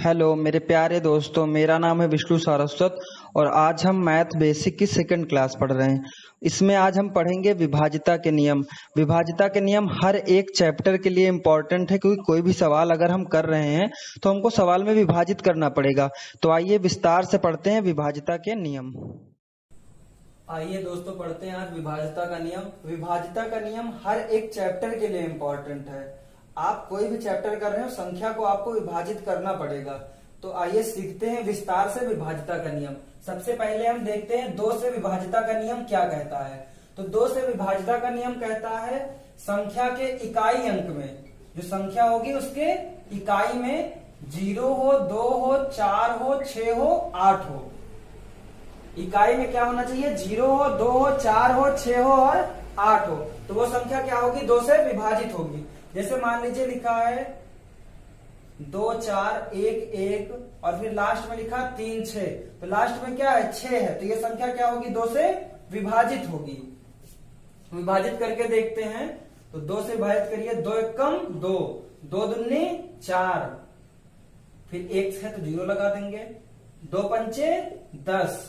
Hello मेरे प्यारे दोस्तों, मेरा नाम है विष्णु सारस्वत और आज हम मैथ बेसिक की सेकंड क्लास पढ़ रहे हैं। इसमें आज हम पढ़ेंगे विभाज्यता के नियम। विभाज्यता के नियम हर एक चैप्टर के लिए इम्पोर्टेंट है, क्योंकि कोई भी सवाल अगर हम कर रहे हैं तो हमको सवाल में विभाजित करना पड़ेगा। तो आइए विस्तार से पढ़ते हैं विभाज्यता के नियम। आइए दोस्तों पढ़ते हैं आज विभाज्यता का नियम। विभाज्यता का नियम हर एक चैप्टर के लिए इम्पोर्टेंट है। आप कोई भी चैप्टर कर रहे हो, संख्या को आपको विभाजित करना पड़ेगा। तो आइए सीखते हैं विस्तार से विभाज्यता का नियम। सबसे पहले हम देखते हैं 2 से विभाज्यता का नियम क्या कहता है। तो 2 से विभाज्यता का नियम कहता है संख्या के इकाई अंक में, जो संख्या होगी उसके इकाई में 0 हो, 2 हो, 4 हो, 6 हो, 8 हो। इकाई में क्या होना चाहिए? 0 हो, 2 हो, 4 हो, 6 हो और 8 हो। तो वो संख्या क्या होगी? 2 से विभाजित होगी। जैसे मान लीजिए लिखा है 2 4 1 1 और फिर लास्ट में लिखा 3 6, तो लास्ट में क्या है? 6 है। तो ये संख्या क्या होगी? 2 से विभाजित होगी। विभाजित करके देखते हैं। तो 2 से विभाजित करिए। 2 एकम 2, 2 दूनी 4, फिर 1 है तो 0 लगा देंगे। 2 पंचे 10,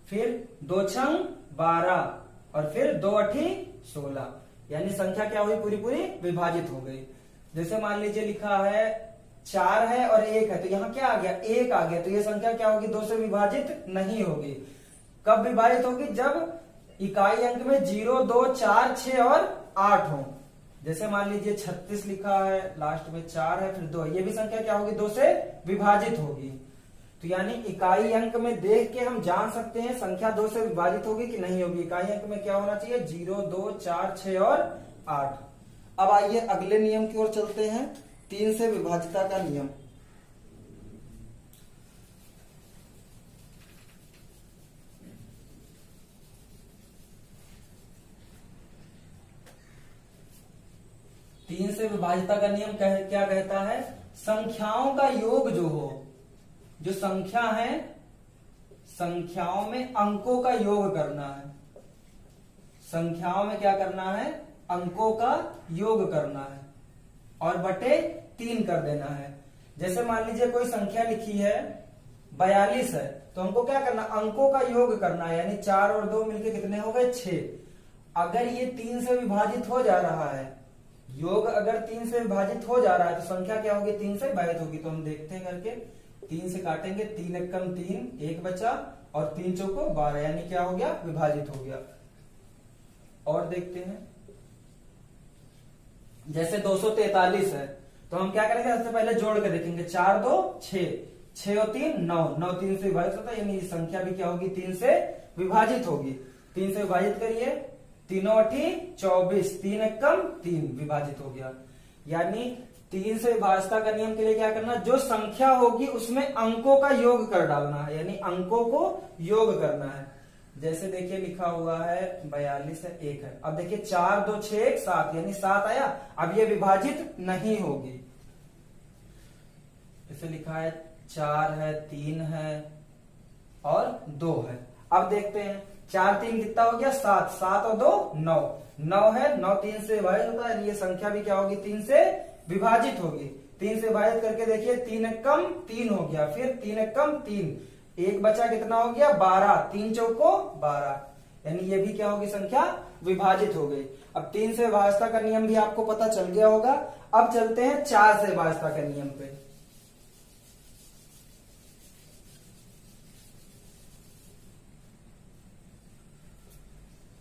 फिर 2 छंग 12 और फिर 2 अठी 16। यानी संख्या क्या हुई? पूरी पूरी विभाजित हो गई। जैसे मान लीजिए लिखा है 4 है और 1 है, तो यहाँ क्या आ गया? 1 आ गया। तो ये संख्या क्या होगी? 2 से विभाजित नहीं होगी। कब विभाजित होगी? जब इकाई अंक में 0 2 4 6 और 8 हो। जैसे मान लीजिए 36 लिखा है, लास्ट में 4 है फिर 2, ये भी संख्या क्या होगी? 2 से विभाजित होगी। तो यानी इकाई अंक में देख के हम जान सकते हैं संख्या 2 से विभाजित होगी कि नहीं होगी। इकाई अंक में क्या होना चाहिए? 0 2 4 6 और 8। अब आइए अगले नियम की ओर चलते हैं, 3 से विभाज्यता का नियम। तीन से विभाज्यता का नियम क्या कहता है? संख्याओं का योग जो हो, जो संख्या है, संख्याओं में अंकों का योग करना है। संख्याओं में क्या करना है? अंकों का योग करना है और बटे 3 कर देना है। जैसे मान लीजिए कोई संख्या लिखी है 42 है, तो हमको क्या करना? अंकों का योग करना है। यानी 4 और 2 मिलके कितने हो गए? 6। अगर ये 3 से विभाजित हो जा रहा है, योग अगर 3 से विभाजित हो जा रहा है, तो संख्या क्या होगी? 3 से विभाजित होगी। तो हम देखते हैं करके, 3 से काटेंगे, 3 एकम 3, 1 बचा और 3 चौको 12, यानी क्या हो गया? विभाजित हो गया। और देखते हैं जैसे 243 है, तो हम क्या करेंगे? सबसे पहले जोड़ के देखेंगे। 4 2 6, 6 और 3 9, 9 3 से विभाजित होता है, यानी संख्या भी क्या होगी? 3 से विभाजित होगी। 3 से विभाजित करिए, 3 अठी 24, 3 एकम 3, विभाजित हो गया। यानी 3 से विभाज्यता का नियम के लिए क्या करना? जो संख्या होगी उसमें अंकों का योग कर डालना है, यानी अंकों को योग करना है। जैसे देखिए लिखा हुआ है 42 है, 1 है। अब देखिए 4 2 6 1 7, यानी 7 आया। अब ये विभाजित नहीं होगी। इसे लिखा है 4 है, 3 है और 2 है। अब देखते हैं 4 3 कितना हो गया? 7, 7 और 2 9, 9 है। 9 3 से विभाजित होता है, ये संख्या भी क्या होगी? 3 से विभाजित होगी। 3 से विभाजित करके देखिए, 3 एकम 3 हो गया, फिर 3 एकम 3, 1 बचा, कितना हो गया? 12, 3 चौको 12, यानी ये भी क्या होगी? संख्या विभाजित हो गई। अब 3 से विभाज्यता का नियम भी आपको पता चल गया होगा। अब चलते हैं 4 से विभाज्यता के नियम पे।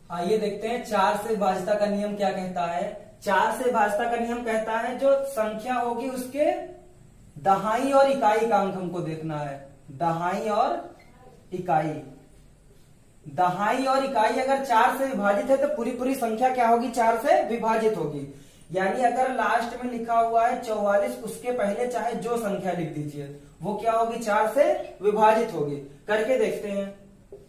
आइए देखते हैं 4 से विभाज्यता का नियम क्या कहता है। 4 से विभाज्यता का नियम कहता है जो संख्या होगी उसके दहाई और इकाई का अंक हमको देखना है। दहाई और इकाई, दहाई और इकाई अगर 4 से विभाजित है तो पूरी पूरी संख्या क्या होगी? 4 से विभाजित होगी। यानी अगर लास्ट में लिखा हुआ है 44, उसके पहले चाहे जो संख्या लिख दीजिए, वो क्या होगी? 4 से विभाजित होगी। करके देखते हैं।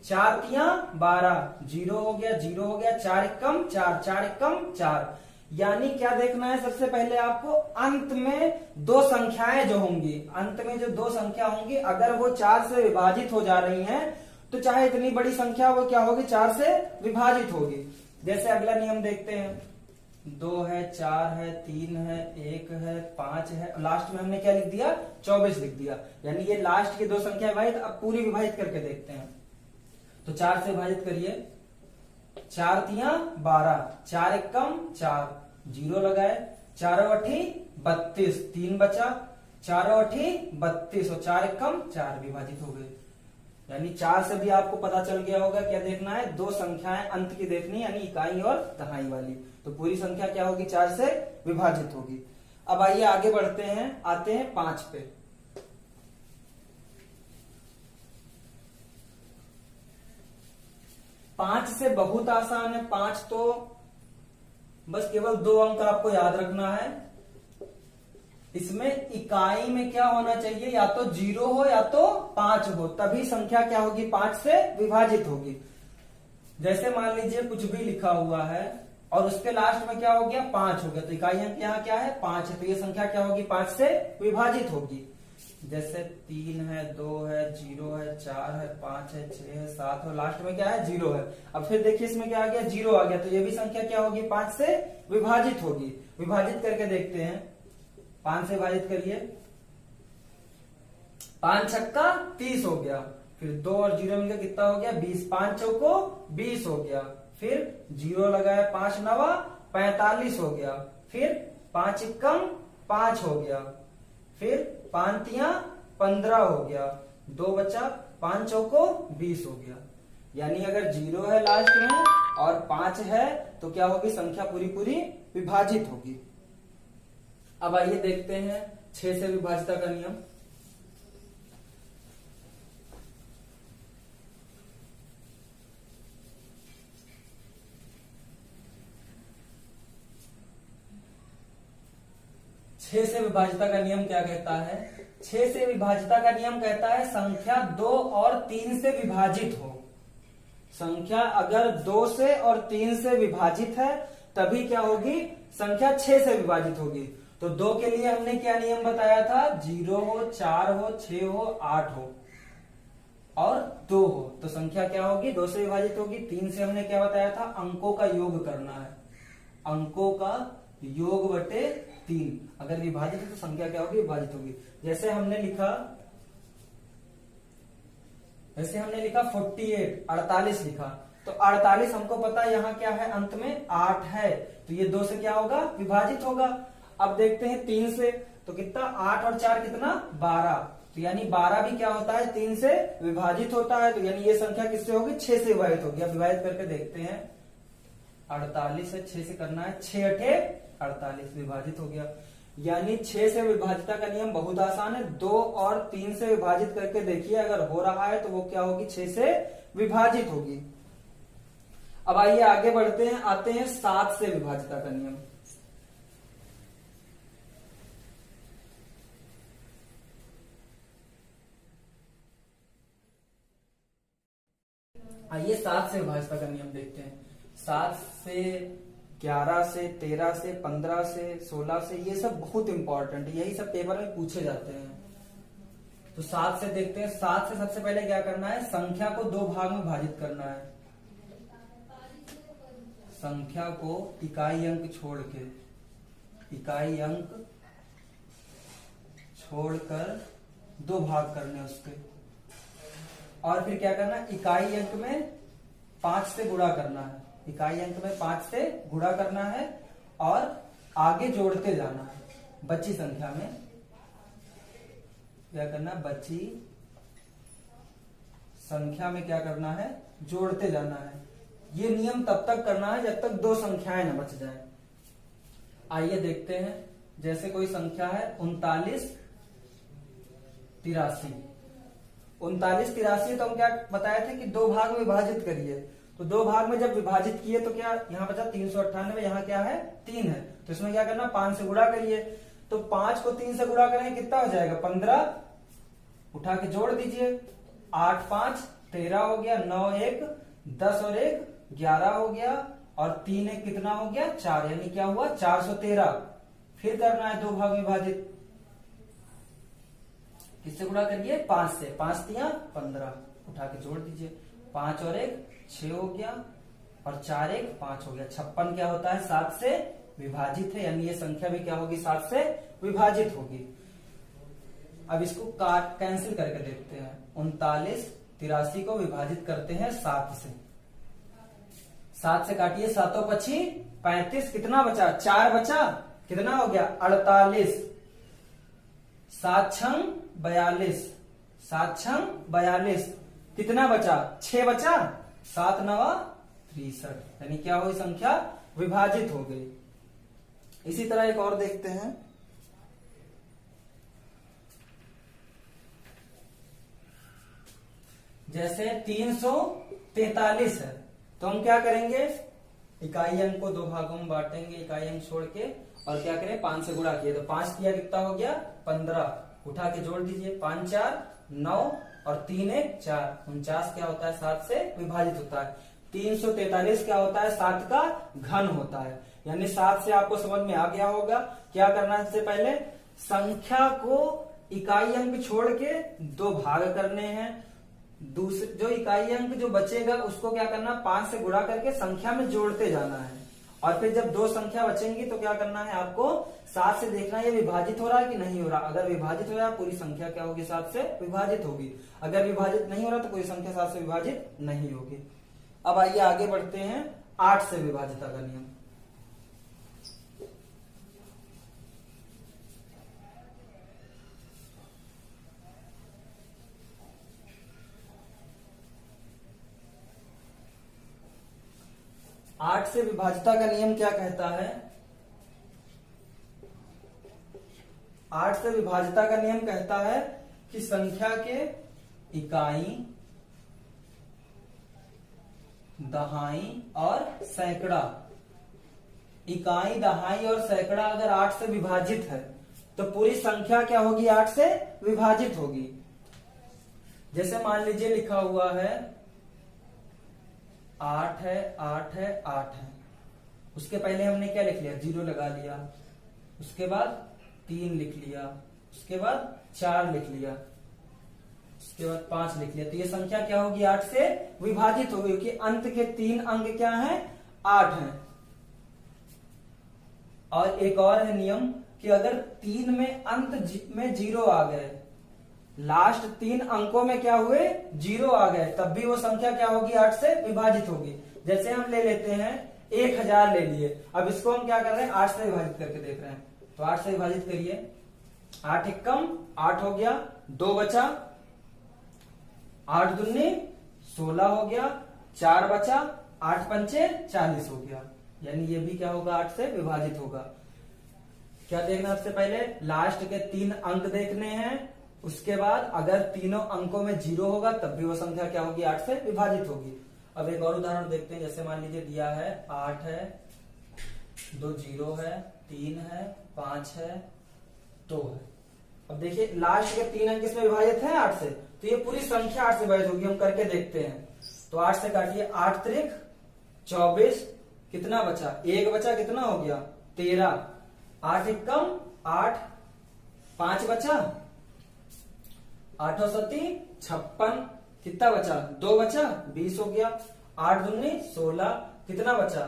4 तिया 12, 0 हो गया, 0 हो गया, 4 एकम 4, 4 एकम 4। यानी क्या देखना है? सबसे पहले आपको अंत में 2 संख्याएं जो होंगी, अंत में जो 2 संख्या होंगी, अगर वो 4 से विभाजित हो जा रही हैं, तो चाहे इतनी बड़ी संख्या वो क्या होगी? 4 से विभाजित होगी। जैसे अगला नियम देखते हैं। 2 है, 4 है, 3 है, 1 है, 5 है, लास्ट में हमने क्या लिख दिया, 24 लिख दिया। यानी ये लास्ट की दो संख्या विभाजित। अब पूरी विभाजित करके देखते हैं। तो 4 से विभाजित करिए, 4 तिया 12, 4 एकम 4, 0 लगाए, 4 अठी 32, 3 बचा, 4 अठी 32 और 4 एकम 4 विभाजित हो गए। यानी 4 से भी आपको पता चल गया होगा क्या देखना है, दो संख्याएं अंत की देखनी, यानी इकाई और दहाई वाली। तो पूरी संख्या क्या होगी, 4 से विभाजित होगी। अब आइए आगे बढ़ते हैं, आते हैं 5 पे। 5 से बहुत आसान है। 5 तो बस केवल 2 अंक आपको याद रखना है। इसमें इकाई में क्या होना चाहिए, या तो 0 हो या तो 5 हो, तभी संख्या क्या होगी, 5 से विभाजित होगी। जैसे मान लीजिए कुछ भी लिखा हुआ है और उसके लास्ट में क्या हो गया, 5 हो गया, तो इकाई अंक यहाँ क्या है, 5 है, तो ये संख्या क्या होगी, 5 से विभाजित होगी। जैसे 3 है, 2 है, 0 है, 4 है, 5 है, 6 है, 7 है, लास्ट में क्या है, 0 है। अब फिर देखिए इसमें क्या आ गया, 0 आ गया, तो ये भी संख्या क्या होगी, 5 से विभाजित होगी। विभाजित करके देखते हैं, 5 से विभाजित करिए, 5 छक्का 30 हो गया, फिर 2 और 0 मिलकर कितना हो गया, 20, 5 चौको 20 हो गया, फिर 0 लगाया, 5 नवा 45 हो गया, फिर 5 इक्कम 5 हो गया, फिर 5 तिया 15 हो गया, 2 बचा, 5 चौको 20 हो गया। यानी अगर 0 है लास्ट में और 5 है तो क्या होगी, संख्या पूरी पूरी विभाजित होगी। अब आइए देखते हैं 6 से विभाजिता का नियम। छह से विभाजिता का नियम क्या कहता है, 6 से विभाजिता का नियम कहता है संख्या 2 और 3 से विभाजित हो। संख्या अगर 2 से और 3 से विभाजित है तभी क्या होगी, संख्या 6 से विभाजित होगी। तो 2 के लिए हमने क्या नियम बताया था, 0 हो, 4 हो, 6 हो, 8 हो और 2 हो, तो संख्या क्या होगी, 2 से विभाजित होगी। 3 से हमने क्या बताया था, अंकों का योग करना है, अंकों का योग बटे 3। अगर विभाजित है तो संख्या क्या होगी, विभाजित होगी। जैसे हमने लिखा 48 लिखा, तो 48 हमको पता है यहाँ क्या है, अंत में 8 है, तो ये 2 से क्या होगा, विभाजित होगा। अब देखते हैं 3 से, तो कितना, 8 और 4 कितना, 12, तो यानी 12 भी क्या होता है, 3 से विभाजित होता है। तो यानी ये संख्या किससे होगी, 6 से विभाजित होगी। अब विभाजित करके देखते हैं, 48 है, 6 से करना है, 6 अठे 48 विभाजित हो गया। यानी 6 से विभाजिता का नियम बहुत आसान है, 2 और 3 से विभाजित करके देखिए, अगर हो रहा है तो वो क्या होगी, 6 से विभाजित होगी। अब आइए आगे बढ़ते हैं, आते हैं 7 से विभाजिता का नियम। आइए 7 से विभाजिता का नियम देखते हैं। 7 से, 11 से, 13 से, 15 से, 16 से, ये सब बहुत इंपॉर्टेंट है, यही सब पेपर में पूछे जाते हैं। तो 7 से देखते हैं। 7 से सबसे पहले क्या करना है, संख्या को 2 भाग में विभाजित करना है। संख्या को इकाई अंक छोड़ के, इकाई अंक छोड़कर 2 भाग करने उसके, और फिर क्या करना है, इकाई अंक में 5 से गुणा करना है, इकाई अंक में 5 से गुणा करना है और आगे जोड़ते जाना है। बची संख्या में क्या करना है, बची संख्या में क्या करना है, जोड़ते जाना है। ये नियम तब तक करना है जब तक 2 संख्याएं न बच जाए। आइए देखते हैं, जैसे कोई संख्या है 39 83, 39 83, तो हम क्या बताए थे कि 2 भाग में विभाजित करिए। तो 2 भाग में जब विभाजित किए तो क्या यहाँ बचा 398, यहाँ क्या है 3 है, तो इसमें क्या करना, 5 से गुणा करिए। तो 5 को 3 से गुणा करेंगे कितना हो जाएगा, 15, उठा के जोड़ दीजिए, 8 5 13 हो गया, 9 1 10 और 1 11 हो गया, और 3 1 कितना हो गया, 4, यानी क्या हुआ 413। फिर करना है 2 भाग में विभाजित, किससे गुणा करिए, 5 से, 5 तिया 15, उठा के जोड़ दीजिए, 5 और 1 6 हो गया, और 4 1 5 हो गया। 56 क्या होता है, 7 से विभाजित है, यानी ये संख्या भी क्या होगी 7 से विभाजित होगी। अब इसको कैंसिल करके देखते हैं। 39 83 को विभाजित करते हैं 7 से। 7 से काटिए, 7 पची 35, कितना बचा 4 बचा, कितना हो गया 48, 7 छंग 42, 7 छंग 42, कितना बचा 6 बचा, 7 नवा 63, यानी क्या हुई संख्या विभाजित हो गई। इसी तरह एक और देखते हैं। जैसे 343 है, तो हम क्या करेंगे, इकाई अंक को 2 भागों में बांटेंगे, इकाई अंक छोड़ के, और क्या करें 5 से गुणा किए, तो 5 किया कितना हो गया 15, उठा के जोड़ दीजिए, 5 4 9 और 3 1 4, 49 क्या होता है 7 से विभाजित होता है। 343 क्या होता है 7 का घन होता है, यानी 7 से आपको समझ में आ गया होगा क्या करना है। सबसे पहले संख्या को इकाई अंक छोड़ के 2 भाग करने हैं, दूसरे जो इकाई अंक जो बचेगा उसको क्या करना 5 से गुणा करके संख्या में जोड़ते जाना है, और फिर जब 2 संख्या बचेंगी तो क्या करना है आपको 7 से देखना है ये विभाजित हो रहा है कि नहीं हो रहा। अगर विभाजित हो रहा है पूरी संख्या क्या होगी 7 से विभाजित होगी, अगर विभाजित नहीं हो रहा तो कोई संख्या 7 से विभाजित नहीं होगी। अब आइए आगे बढ़ते हैं 8 से विभाजिता का नियम। आठ से विभाजिता का नियम क्या कहता है। 8 से विभाजिता का नियम कहता है कि संख्या के इकाई, दहाई और सैकड़ा, इकाई दहाई और सैकड़ा अगर 8 से विभाजित है तो पूरी संख्या क्या होगी 8 से विभाजित होगी। जैसे मान लीजिए लिखा हुआ है 8 है 8 है 8 है, उसके पहले हमने क्या लिख लिया 0 लगा लिया, उसके बाद 3 लिख लिया, उसके बाद 4 लिख लिया, उसके बाद 5 लिख लिया, तो ये संख्या क्या होगी 8 से विभाजित होगी, क्योंकि अंत के 3 अंक क्या हैं 8 हैं। और एक और है नियम कि अगर 3 में अंत में 0 आ गए, लास्ट 3 अंकों में क्या हुए 0 आ गए, तब भी वो संख्या क्या होगी 8 से विभाजित होगी। जैसे हम ले लेते हैं 1000 ले लिए, अब इसको हम क्या कर रहे हैं 8 से विभाजित करके देख रहे हैं, तो 8 से विभाजित करिए, 8 एकम 8 हो गया, 2 बचा, 8 दूनी 16 हो गया, 4 बचा, 8 पंचे 40 हो गया, यानी ये भी क्या होगा 8 से विभाजित होगा। क्या देखना सबसे पहले लास्ट के 3 अंक देखने हैं, उसके बाद अगर तीनों अंकों में 0 होगा तब भी वो संख्या क्या होगी 8 से विभाजित होगी। अब एक और उदाहरण देखते हैं। जैसे मान लीजिए दिया है 8 है, 2 0 है, 3 है, 5 है, 2 है। अब देखिए लास्ट के 3 अंक इसमें विभाजित है 8 से, तो ये पूरी संख्या 8 से विभाजित होगी। हम करके देखते हैं, तो 8 से काटिए, 8 त्रिक 24, कितना बचा 1 बचा, कितना हो गया 13, 8 एकम 8, 5 बचा, 8 सती 56, कितना बचा 2 बचा, 20 हो गया, 8 दूनी 16, कितना बचा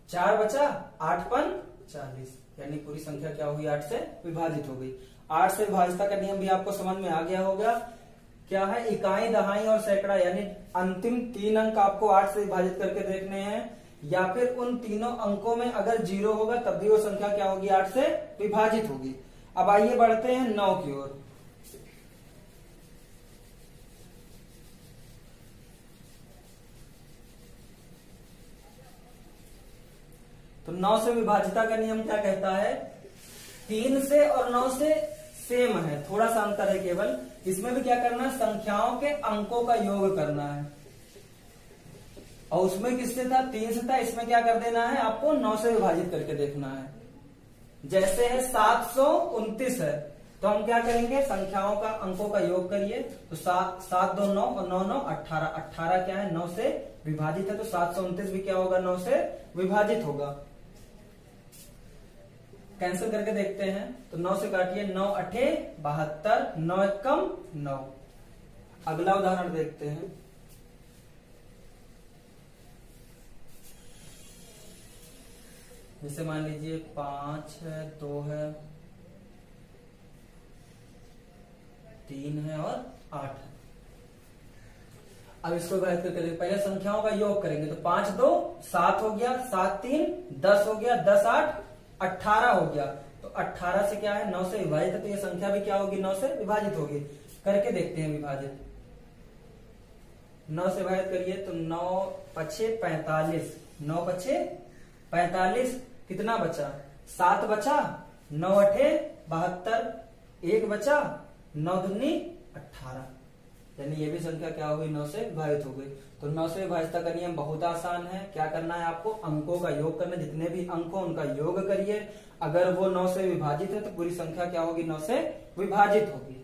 4 बचा, 8 पन 40, यानी पूरी संख्या क्या हुई 8 से विभाजित हो गई। 8 से विभाजिता का नियम भी आपको समझ में आ गया होगा। क्या है इकाई दहाई और सैकड़ा, यानी अंतिम 3 अंक आपको 8 से विभाजित करके देखने हैं, या फिर उन तीनों अंकों में अगर 0 होगा तब भी वो संख्या क्या होगी 8 से विभाजित होगी। अब आइए बढ़ते हैं 9 की ओर। तो 9 से विभाजिता का नियम क्या कहता है, 3 से और 9 से सेम है, थोड़ा सा अंतर है केवल। इसमें भी क्या करना है संख्याओं के अंकों का योग करना है, और उसमें किससे था 3 से था, इसमें क्या कर देना है आपको 9 से विभाजित करके देखना है। जैसे है 729 है, तो हम क्या करेंगे संख्याओं का अंकों का योग करिए, तो 7 2 9 और 9 9 18, 18 क्या है 9 से विभाजित है, तो 729 भी क्या होगा 9 से विभाजित होगा। कैंसिल करके देखते हैं, तो 9 से काटिए, 9 8 72, 9 एकम 9। अगला उदाहरण देखते हैं। जैसे मान लीजिए 5 है, 2 है, 3 है और 8 है। अब इसको विभाजित करके पहले संख्याओं का योग करेंगे तो 5 2 7 हो गया, 7 3 10 हो गया, 10 8 18 हो गया। तो 18 से क्या है 9 से विभाजित है, तो ये संख्या भी क्या होगी 9 से विभाजित होगी। करके देखते हैं विभाजित। 9 से विभाजित करिए तो 9 पछे 45, 9 पछे 45, कितना बचा 7 बचा, 9 अठे 72, 1 बचा, 9 दूनी 18, यानी ये भी संख्या क्या हो गई 9 से विभाजित हो गई। तो 9 से विभाजित का नियम बहुत आसान है। क्या करना है आपको, अंकों का योग करना, जितने भी अंक हो उनका योग करिए। अगर वो 9 से विभाजित है तो पूरी संख्या क्या होगी 9 से विभाजित होगी।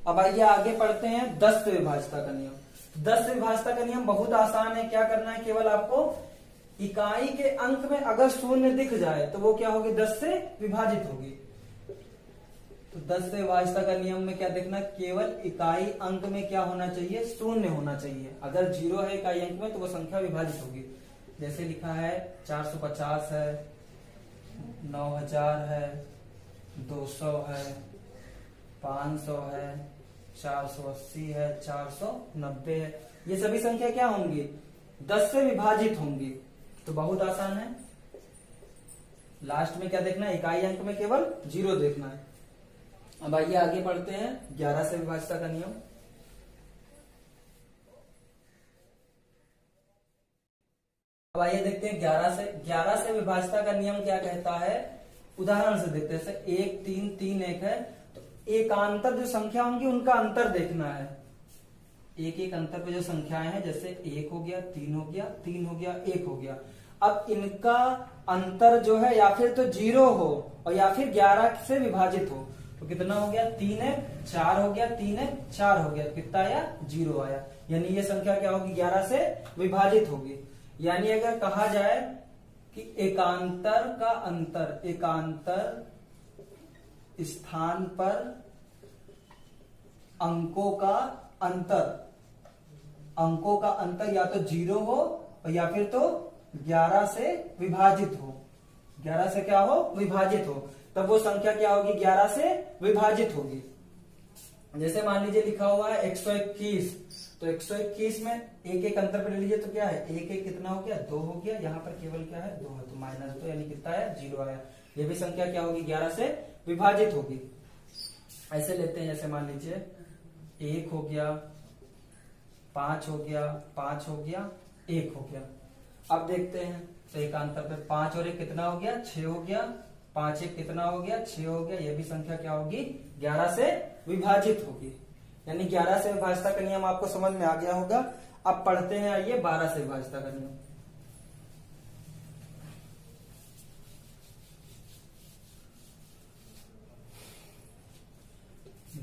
अब आइए आगे पढ़ते हैं 10 से विभाजित का नियम। 10 से विभाजित का नियम बहुत आसान है। क्या करना है, केवल आपको इकाई के अंक में अगर शून्य दिख जाए तो वो क्या होगी 10 से विभाजित होगी। तो 10 से विभाजित का नियम में क्या देखना, केवल इकाई अंक में क्या होना चाहिए, शून्य होना चाहिए। अगर 0 है इकाई अंक में तो वो संख्या विभाजित होगी। जैसे लिखा है 450 है, 9000 है, 200 है, 500 है, 480 है, 490 है, ये सभी संख्या क्या होंगी 10 से विभाजित होंगी। तो बहुत आसान है। लास्ट में क्या देखना है, इकाई अंक में केवल 0 देखना है। अब आइए आगे पढ़ते हैं 11 से विभाजित का नियम। अब आइए देखते हैं 11 से विभाजित का नियम क्या कहता है। उदाहरण से देखते हैं, जैसे 1 3 3 1 है तो एकांतर जो संख्या होंगी उनका अंतर देखना है। एक एक अंतर पे जो संख्याएं हैं, जैसे 1 हो गया, 3 हो गया, 3 हो गया, 1 हो गया। अब इनका अंतर जो है या फिर तो 0 हो और या फिर 11 से विभाजित हो। तो कितना हो गया 3 है 4 हो गया, 3 है 4 हो गया, तो कितना आया 0 आया। यानी ये संख्या क्या होगी 11 से विभाजित होगी। यानी अगर कहा जाए कि एकांतर का अंतर, एकांतर स्थान पर अंकों का अंतर, अंकों का अंतर या तो 0 हो और या फिर तो 11 से विभाजित हो। 11 से क्या हो विभाजित हो, तब वो संख्या क्या होगी 11 से विभाजित होगी। जैसे मान लीजिए लिखा हुआ है 121, तो 121 में एक एक अंतर पर ले लीजिए तो क्या है एक एक कितना हो गया 2 हो गया, यहाँ पर केवल क्या है 2 है, तो -2 यानी कितना है 0 आया। ये भी संख्या क्या होगी 11 से विभाजित होगी। ऐसे लेते हैं, जैसे मान लीजिए 1 हो गया, 5 हो गया, 5 हो गया, 1 हो गया। अब देखते हैं तो एकांतर पे 5 और 1 कितना हो गया 6 हो गया, 5 1 कितना हो गया 6 हो गया। यह भी संख्या क्या होगी 11 से विभाजित होगी। यानी 11 से विभाजित का नियम आपको समझ में आ गया होगा। अब पढ़ते हैं आइए 12 से विभाजित का नियम।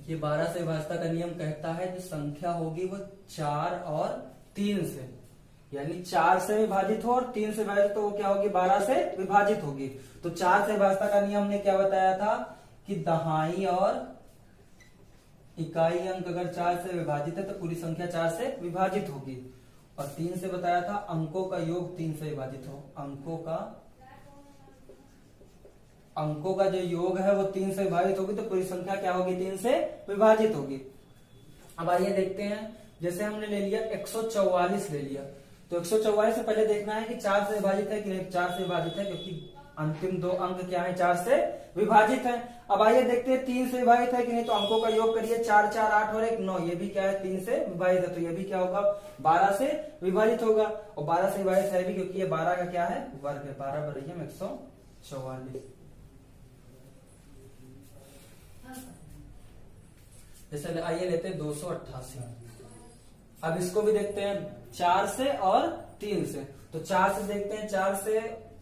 ये 12 से विभाजित का नियम कहता है जो संख्या होगी वो 4 और 3 से, यानी 4 से विभाजित हो और 3 से विभाजित तो वो क्या होगी 12 से विभाजित होगी। तो 4 से विभाजित का नियम ने क्या बताया था कि दहाई और इकाई अंक अगर 4 से विभाजित है तो पूरी संख्या 4 से विभाजित होगी। और 3 से बताया था अंकों का योग 3 से विभाजित हो, अंकों का जो योग है वो 3 से विभाजित होगी, तो पूरी संख्या क्या होगी 3 से विभाजित होगी। अब आइए देखते हैं, जैसे हमने ले लिया 144 ले लिया, तो 144 से पहले देखना है कि 4 से विभाजित है कि नहीं। 4 से विभाजित है क्योंकि अंतिम 2 अंक क्या है 4 से विभाजित है। अब आइए देखते हैं 3 से विभाजित है कि नहीं, तो अंकों का योग करिए 4 4 8 और 1 9, ये भी क्या है 3 से विभाजित है, तो ये भी क्या होगा 12 से विभाजित होगा। और 12 से विभाजित है भी क्योंकि ये 12 का क्या है वर्ग है, 12 बराबर 144। जैसे आइए लेते हैं 288। अब इसको भी देखते हैं 4 से और 3 से। तो 4 से देखते हैं, 4 से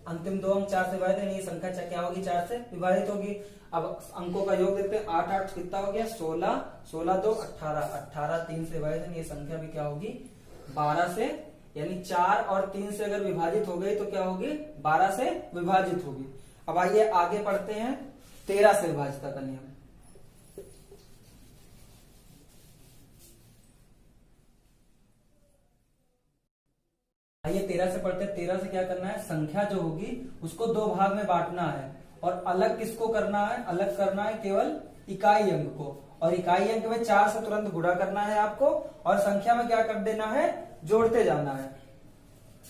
अंतिम 2 अंक 4 से विभाजित है, ये संख्या क्या होगी 4 से विभाजित होगी। अब अंकों का योग देखते हैं 8 8 कितना हो गया 16, 16 2 18, 18 3 से विभाजित है, ये संख्या भी क्या होगी 12 से, यानी 4 और 3 से अगर विभाजित हो गई तो क्या होगी 12 से विभाजित होगी। अब आइए आगे पढ़ते हैं 13 से विभाजित का नियम। आइए 13 से पढ़ते हैं। 13 से क्या करना है, संख्या जो होगी उसको दो भाग में बांटना है और अलग किसको करना है, अलग करना है केवल इकाई अंक को, और इकाई अंक में 4 से तुरंत गुणा करना है आपको, और संख्या में क्या कर देना है, जोड़ते जाना है।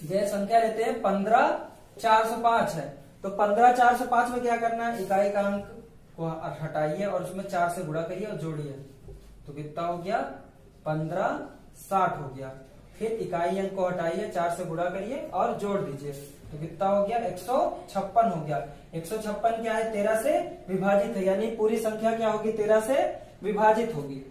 जैसे संख्या लेते हैं 15,405 है, तो 15,405 में क्या करना है, इकाई का अंक को हटाइए और उसमें 4 से गुणा करिए और जोड़िए, तो कितना हो गया, 1560 हो गया। फिर इकाई अंक को हटाइए, 4 से गुणा करिए और जोड़ दीजिए, तो कितना हो गया, 156 हो गया। 156 क्या है, 13 से विभाजित है, यानी पूरी संख्या क्या होगी, 13 से विभाजित होगी।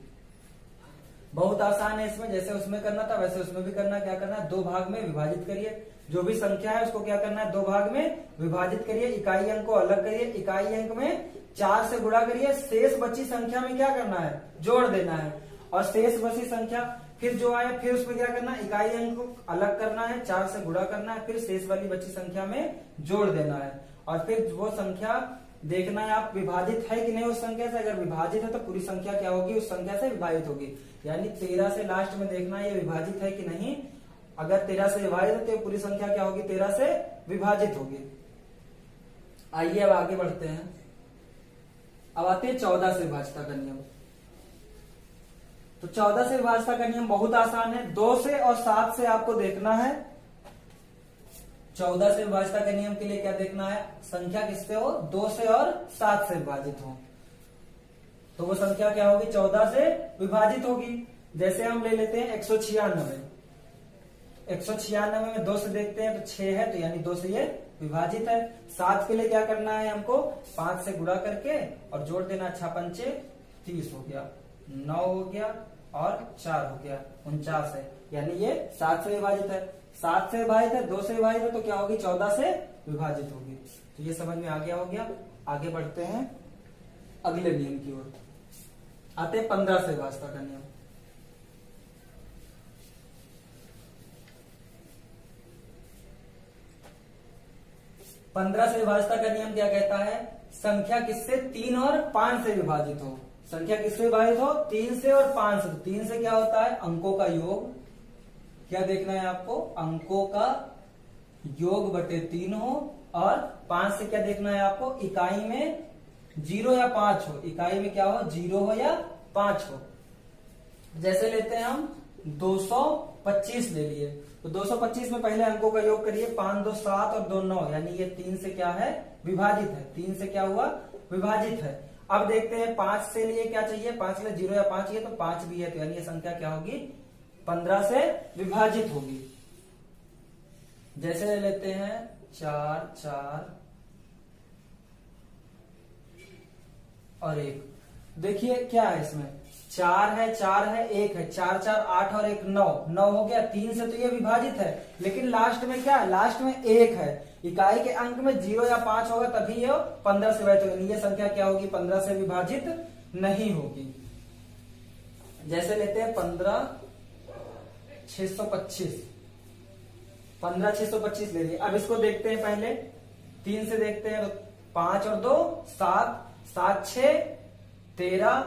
बहुत आसान है इसमें, जैसे उसमें करना था वैसे उसमें भी करना। क्या करना है, दो भाग में विभाजित करिए, जो भी संख्या है उसको क्या करना है, दो भाग में विभाजित करिए, इकाई अंक को अलग करिए, इकाई अंक में 4 से गुणा करिए, शेष बची संख्या में क्या करना है, जोड़ देना है, और शेष बची संख्या फिर जो आए फिर उसमें क्या करना है, इकाई अंक को अलग करना है, 4 से गुणा करना है, फिर शेष वाली बची संख्या में जोड़ देना है, और फिर वो संख्या देखना है आप विभाजित है कि नहीं उस संख्या से। अगर विभाजित है तो पूरी संख्या क्या होगी, उस संख्या से विभाजित होगी, यानी 13 से लास्ट में देखना है ये विभाजित है कि नहीं। अगर 13 से विभाजित है तो पूरी संख्या क्या होगी, 13 से विभाजित होगी। आइए अब आगे बढ़ते हैं। अब आते हैं 14 से विभाज्यता का नियम। तो 14 से विभाज्यता का नियम बहुत आसान है, 2 से और 7 से आपको देखना है। 14 से विभाज्यता के नियम के लिए क्या देखना है, संख्या किससे हो, 2 से और 7 से विभाजित हो, तो वो संख्या क्या होगी, 14 से विभाजित होगी। जैसे हम ले लेते हैं 196, 196 में 2 से देखते हैं तो 6 है, तो यानी 2 से ये विभाजित है। 7 के लिए क्या करना है हमको, 5 से गुणा करके और जोड़ देना, 6 पंचे 30 हो गया, 9 हो गया और 4 हो गया, 49 है, यानी ये 7 से विभाजित है। 7 से विभाजित है, 2 से विभाजित है, तो क्या होगी, 14 से विभाजित होगी। तो ये समझ में आ गया हो गया। आगे बढ़ते हैं अगले नियम की ओर, आते हैं 15 से विभाज्यता का नियम। पंद्रह से विभाज्यता का नियम क्या कहता है, संख्या किससे, 3 और 5 से विभाजित हो। संख्या किससे विभाजित हो, 3 से और 5 से। 3 से क्या होता है, अंकों का योग, क्या देखना है आपको, अंकों का योग बटे 3 हो, और 5 से क्या देखना है आपको, इकाई में 0 या 5 हो, इकाई में क्या हो, 0 हो या 5 हो। जैसे लेते हैं हम 225 ले लिए, तो 225 में पहले अंकों का योग करिए, 5 2 7 और 2 9, यानी ये 3 से क्या है, विभाजित है। 3 से क्या हुआ, विभाजित है। अब देखते हैं 5 से लिए क्या चाहिए, 5 से 0 या 5 चाहिए, तो 5 भी है, तो यानी ये संख्या क्या होगी, 15 से विभाजित होगी। जैसे ले लेते हैं 4 4 और 1, देखिए क्या है इसमें, 4 है 4 है 1 है, 4 4 8 और 1 9, 9 हो गया। 3 से तो ये विभाजित है, लेकिन लास्ट में क्या है, लास्ट में 1 है, इकाई के अंक में 0 या 5 होगा तभी ये 15 से विभाजित होगी। ये संख्या क्या होगी, 15 से विभाजित नहीं होगी। जैसे लेते हैं 15,625, 15,625 ले लिए। अब इसको देखते हैं, पहले 3 से देखते हैं, तो 5 और 2 7, 7 6 13,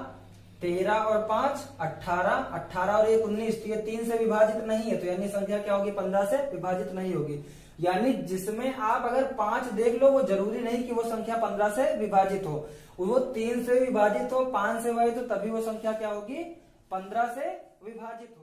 13 और 5 18, 18 और 1 19, तो ये 3 से विभाजित नहीं है, तो यानी संख्या क्या होगी, 15 से विभाजित नहीं होगी। यानी जिसमें आप अगर 5 देख लो, वो जरूरी नहीं कि वो संख्या 15 से विभाजित हो, वो 3 से विभाजित हो, 5 से विभाजित हो, तभी वो संख्या क्या होगी, 15 से विभाजित हो।